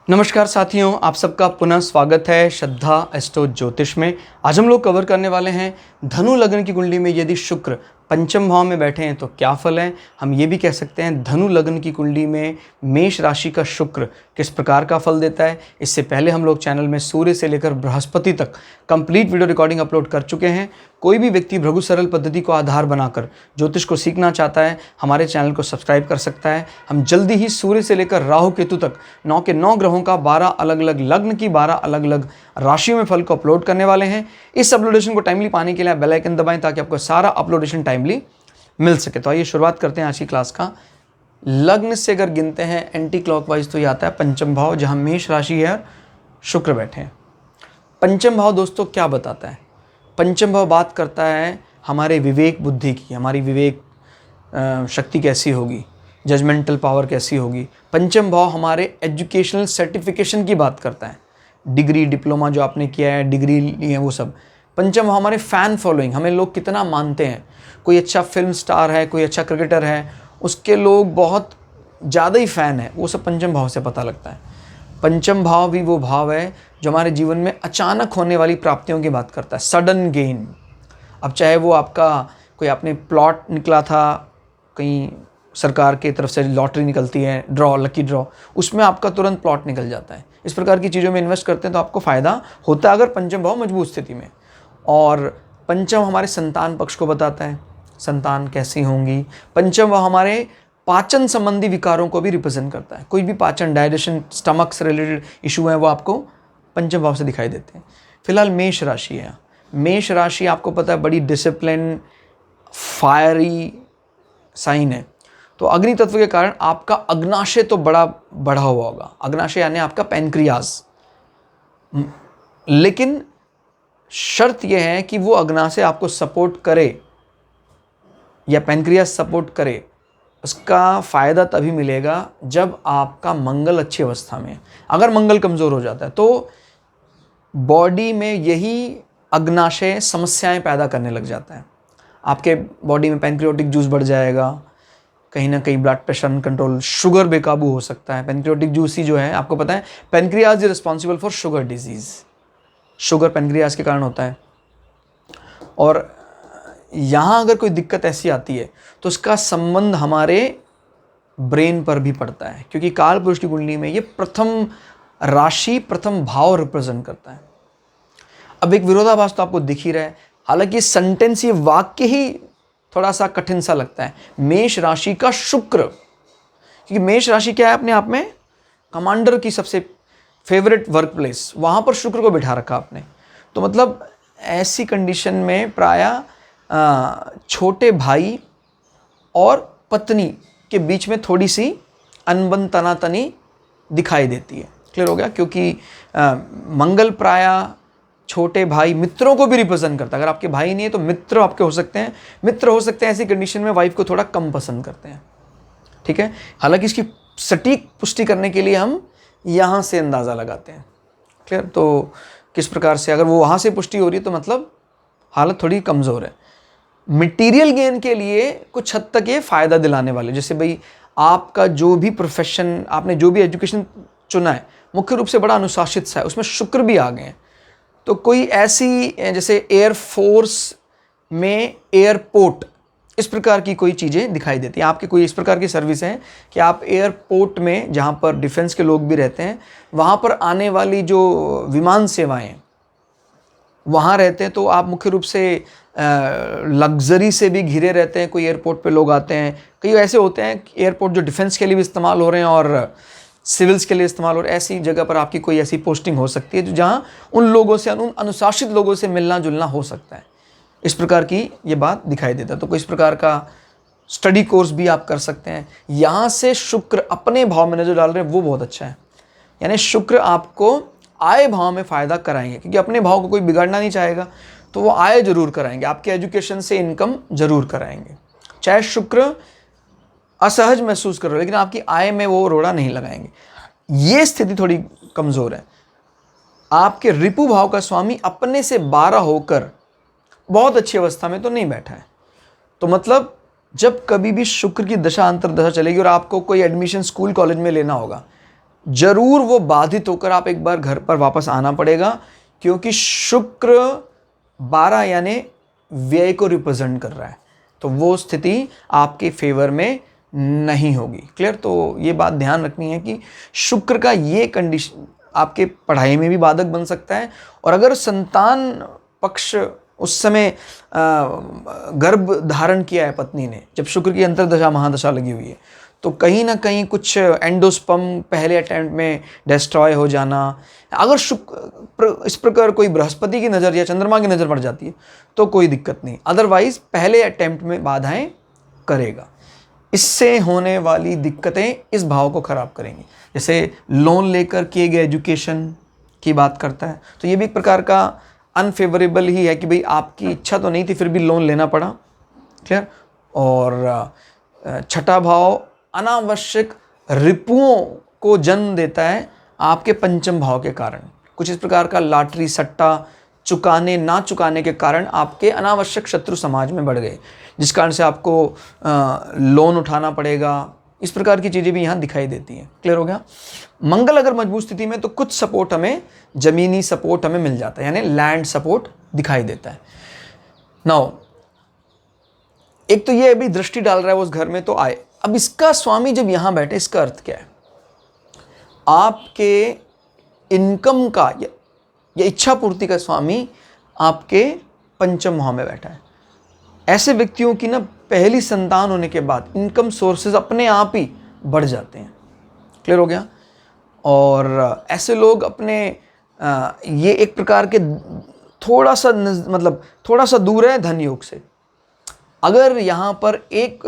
नमस्कार साथियों, आप सबका पुनः स्वागत है श्रद्धा एस्ट्रो ज्योतिष में। आज हम लोग कवर करने वाले हैं धनु लग्न की कुंडली में यदि शुक्र पंचम भाव में बैठे हैं तो क्या फल है। हम ये भी कह सकते हैं धनु लग्न की कुंडली में मेष राशि का शुक्र किस प्रकार का फल देता है। इससे पहले हम लोग चैनल में सूर्य से लेकर बृहस्पति तक कंप्लीट वीडियो रिकॉर्डिंग अपलोड कर चुके हैं। कोई भी व्यक्ति भृगु सरल पद्धति को आधार बनाकर ज्योतिष को सीखना चाहता है, हमारे चैनल को सब्सक्राइब कर सकता है। हम जल्दी ही सूर्य से लेकर राहु केतु तक 9 के 9 ग्रहों का 12 अलग अलग लग्न की 12 अलग अलग राशियों में फल को अपलोड करने वाले हैं। इस अपलोडेशन को टाइमली पाने के लिए बेल आइकन दबाएं ताकि आपको सारा अपलोडेशन टाइमली मिल सके। तो आइए शुरुआत करते हैं आज की क्लास का। लग्न से अगर गिनते हैं एंटी क्लॉकवाइज तो ये आता है पंचम भाव, जहां मेष राशि है और शुक्र बैठे हैं। पंचम भाव दोस्तों क्या बताता है? पंचम भाव बात करता है हमारे विवेक बुद्धि की, हमारी विवेक शक्ति कैसी होगी, जजमेंटल पावर कैसी होगी। पंचम भाव हमारे एजुकेशनल सर्टिफिकेशन की बात करता है, डिग्री डिप्लोमा जो आपने किया है, डिग्री ली है, वो सब। पंचम भाव हमारे फ़ैन फॉलोइंग, हमें लोग कितना मानते हैं। कोई अच्छा फिल्म स्टार है, कोई अच्छा क्रिकेटर है, उसके लोग बहुत ज़्यादा ही फ़ैन है, वो सब पंचम भाव से पता लगता है। पंचम भाव भी वो भाव है जो हमारे जीवन में अचानक होने वाली प्राप्तियों की बात करता है, सडन गेन। अब चाहे वो आपका कोई आपने प्लॉट निकला था, कहीं सरकार की तरफ से लॉटरी निकलती है, ड्रॉ, लकी ड्रॉ, उसमें आपका तुरंत प्लॉट निकल जाता है। इस प्रकार की चीज़ों में इन्वेस्ट करते हैं तो आपको फ़ायदा होता है अगर पंचम भाव मजबूत स्थिति में। और पंचम हमारे संतान पक्ष को बताता है, संतान कैसी होंगी। पंचम भाव हमारे पाचन संबंधी विकारों को भी रिप्रेजेंट करता है। कोई भी पाचन, डाइजेशन, स्टमक से रिलेटेड इशू हैं वो आपको पंचम भाव से दिखाई देते हैं। फिलहाल मेष राशि है। मेष राशि आपको पता है बड़ी डिसिप्लिन, फायरी साइन है। तो अग्नि तत्व के कारण आपका अग्नाशय तो बड़ा बढ़ा हुआ होगा। अग्नाशय यानी आपका पैनक्रियाज, लेकिन शर्त यह है कि वो अग्नाशय आपको सपोर्ट करे या पैनक्रियाज सपोर्ट करे। उसका फ़ायदा तभी मिलेगा जब आपका मंगल अच्छी अवस्था में है। अगर मंगल कमज़ोर हो जाता है तो बॉडी में यही अग्नाशय समस्याएं पैदा करने लग जाता है। आपके बॉडी में पैनक्रियाटिक जूस बढ़ जाएगा, कहीं ना कहीं ब्लड प्रेशर अनकंट्रोल, शुगर बेकाबू हो सकता है। पैनक्रियाटिक जूस ही जो है, आपको पता है pancreas is responsible for sugar disease. Sugar pancreas के कारण होता है। और यहाँ अगर कोई दिक्कत ऐसी आती है तो उसका संबंध हमारे ब्रेन पर भी पड़ता है, क्योंकि काल पुरुष की कुंडली में ये प्रथम राशि, प्रथम भाव रिप्रेजेंट करता है। अब एक विरोधाभास तो आपको दिख ही रहा है। हालांकि सेंटेंस, ये वाक्य ही थोड़ा सा कठिन सा लगता है। मेष राशि का शुक्र, क्योंकि मेष राशि क्या है अपने आप में, कमांडर की सबसे फेवरेट वर्क प्लेस, वहाँ पर शुक्र को बिठा रखा आपने। तो मतलब ऐसी कंडीशन में प्रायः छोटे भाई और पत्नी के बीच में थोड़ी सी अनबन, तनातनी दिखाई देती है। क्लियर हो गया? क्योंकि मंगल प्रायः छोटे भाई, मित्रों को भी रिप्रेजेंट करता है। अगर आपके भाई नहीं है तो मित्र आपके हो सकते हैं। मित्र हो सकते हैं ऐसी कंडीशन में वाइफ को थोड़ा कम पसंद करते हैं। ठीक है? हालांकि इसकी सटीक पुष्टि करने के लिए हम यहाँ से अंदाज़ा लगाते हैं। क्लियर? तो किस प्रकार से, अगर वो वहाँ से पुष्टि हो रही है तो मतलब हालत थोड़ी कमज़ोर है। मटेरियल गेन के लिए कुछ हद तक ये फ़ायदा दिलाने वाले, जैसे भाई आपका जो भी प्रोफेशन, आपने जो भी एजुकेशन चुना है, मुख्य रूप से बड़ा अनुशासित सा है, उसमें शुक्र भी आ गए हैं। तो कोई ऐसी, जैसे एयरफोर्स में एयरपोर्ट, इस प्रकार की कोई चीज़ें दिखाई देती हैं। आपकी कोई इस प्रकार की सर्विस है कि आप एयरपोर्ट में, जहाँ पर डिफेंस के लोग भी रहते हैं, वहाँ पर आने वाली जो विमान सेवाएं वहाँ रहते हैं, तो आप मुख्य रूप से लग्जरी से भी घिरे रहते हैं। कोई एयरपोर्ट पे लोग आते हैं, कई ऐसे होते हैं एयरपोर्ट जो डिफेंस के लिए भी इस्तेमाल हो रहे हैं और सिविल्स के लिए इस्तेमाल हो रहे हैं। ऐसी जगह पर आपकी कोई ऐसी पोस्टिंग हो सकती है जो जहाँ उन लोगों से, उन अनुशासित लोगों से मिलना जुलना हो सकता है। इस प्रकार की ये बात दिखाई देता है। तो कोई इस प्रकार का स्टडी कोर्स भी आप कर सकते हैं। यहाँ से शुक्र अपने भाव में नजर डाल रहे हैं, वो बहुत अच्छा है। यानी शुक्र आपको आय भाव में फ़ायदा कराएंगे, क्योंकि अपने भाव को कोई बिगाड़ना नहीं चाहेगा, तो वो आय जरूर कराएंगे, आपके एजुकेशन से इनकम जरूर कराएंगे। चाहे शुक्र असहज महसूस कर रहे हो, लेकिन आपकी आय में वो रोड़ा नहीं लगाएंगे। ये स्थिति थोड़ी कमज़ोर है। आपके रिपु भाव का स्वामी अपने से 12 होकर बहुत अच्छी अवस्था में तो नहीं बैठा है। तो मतलब जब कभी भी शुक्र की दशा अंतर्दशा चलेगी और आपको कोई एडमिशन स्कूल कॉलेज में लेना होगा, जरूर वो बाधित होकर आप एक बार घर पर वापस आना पड़ेगा, क्योंकि शुक्र 12 यानी व्यय को रिप्रेजेंट कर रहा है, तो वो स्थिति आपके फेवर में नहीं होगी। क्लियर? तो ये बात ध्यान रखनी है कि शुक्र का ये कंडीशन आपके पढ़ाई में भी बाधक बन सकता है, और अगर संतान पक्ष उस समय गर्भ धारण किया है पत्नी ने, जब शुक्र की अंतर्दशा महादशा लगी हुई है, तो कहीं ना कहीं कुछ एंडोस्पर्म पहले अटेम्प्ट में डिस्ट्रॉय हो जाना, अगर शुक्र इस प्रकार कोई बृहस्पति की नज़र या चंद्रमा की नज़र पड़ जाती है तो कोई दिक्कत नहीं, अदरवाइज पहले अटेम्प्ट में बाधाएं करेगा। इससे होने वाली दिक्कतें इस भाव को खराब करेंगी। जैसे लोन लेकर किए गए एजुकेशन की बात करता है, तो ये भी एक प्रकार का अनफेवरेबल ही है कि भाई आपकी इच्छा तो नहीं थी फिर भी लोन लेना पड़ा। क्लियर? और छठा भाव अनावश्यक रिपुओं को जन्म देता है आपके पंचम भाव के कारण। कुछ इस प्रकार का लॉटरी सट्टा चुकाने ना चुकाने के कारण आपके अनावश्यक शत्रु समाज में बढ़ गए, जिस कारण से आपको लोन उठाना पड़ेगा। इस प्रकार की चीज़ें भी यहाँ दिखाई देती हैं। क्लियर हो गया? मंगल अगर मजबूत स्थिति में तो कुछ सपोर्ट हमें, जमीनी सपोर्ट हमें मिल जाता है, यानी लैंड सपोर्ट दिखाई देता है। नाउ एक तो ये अभी दृष्टि डाल रहा है उस घर में तो आए, अब इसका स्वामी जब यहाँ बैठे, इसका अर्थ क्या है? आपके इनकम का या इच्छा पूर्ति का स्वामी आपके पंचम भाव में बैठा है। ऐसे व्यक्तियों की ना पहली संतान होने के बाद इनकम सोर्सेज अपने आप ही बढ़ जाते हैं। क्लियर हो गया? और ऐसे लोग अपने ये एक प्रकार के थोड़ा सा दूर है धन योग से। अगर यहाँ पर एक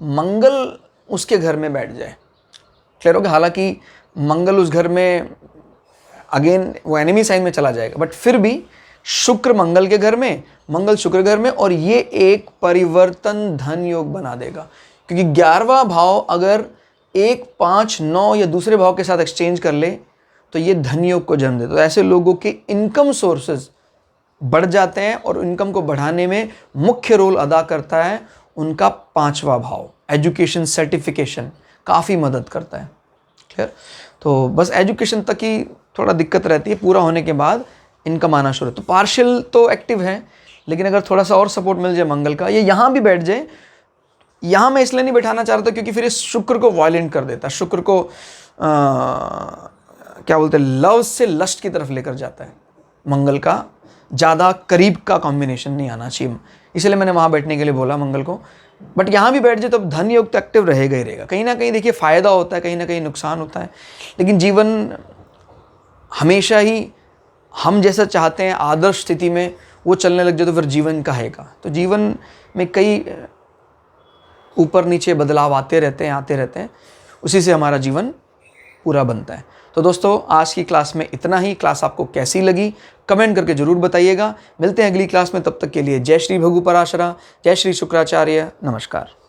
मंगल उसके घर में बैठ जाए, क्लियर हो गया? हालांकि मंगल उस घर में अगेन वो एनिमी साइन में चला जाएगा, बट फिर भी शुक्र मंगल के घर में, मंगल शुक्र घर में, और ये एक परिवर्तन धन योग बना देगा। क्योंकि 11वां भाव अगर 1, 5, 9 या दूसरे भाव के साथ एक्सचेंज कर ले तो ये धन योग को जन्म देता है। तो ऐसे लोगों के इनकम सोर्सेज बढ़ जाते हैं, और इनकम को बढ़ाने में मुख्य रोल अदा करता है उनका 5वां भाव। एजुकेशन सर्टिफिकेशन काफ़ी मदद करता है। क्लियर? तो बस एजुकेशन तक ही थोड़ा दिक्कत रहती है, पूरा होने के बाद इनकम आना शुरू। तो पार्शियल तो एक्टिव है, लेकिन अगर थोड़ा सा और सपोर्ट मिल जाए मंगल का, ये यहाँ भी बैठ जाए। यहाँ मैं इसलिए नहीं बैठाना चाह रहा था क्योंकि फिर इस शुक्र को वायलेंट कर देता है, शुक्र को क्या बोलते हैं, लव से लस्ट की तरफ लेकर जाता है। मंगल का ज़्यादा करीब का कॉम्बिनेशन नहीं आना चाहिए, इसलिए मैंने वहाँ बैठने के लिए बोला मंगल को। बट यहाँ भी बैठ जाए तो अब धन योग तो एक्टिव रहेगा ही रहेगा। कहीं ना कहीं देखिए फ़ायदा होता है, कहीं ना कहीं नुकसान होता है, लेकिन जीवन हमेशा ही हम जैसा चाहते हैं आदर्श स्थिति में वो चलने लग जाए तो फिर जीवन कहेगा। तो जीवन में कई ऊपर नीचे बदलाव आते रहते हैं, उसी से हमारा जीवन पूरा बनता है। तो दोस्तों आज की क्लास में इतना ही। क्लास आपको कैसी लगी कमेंट करके ज़रूर बताइएगा। मिलते हैं अगली क्लास में, तब तक के लिए जय श्री भगु पराशरा, जय श्री शुक्राचार्य, नमस्कार।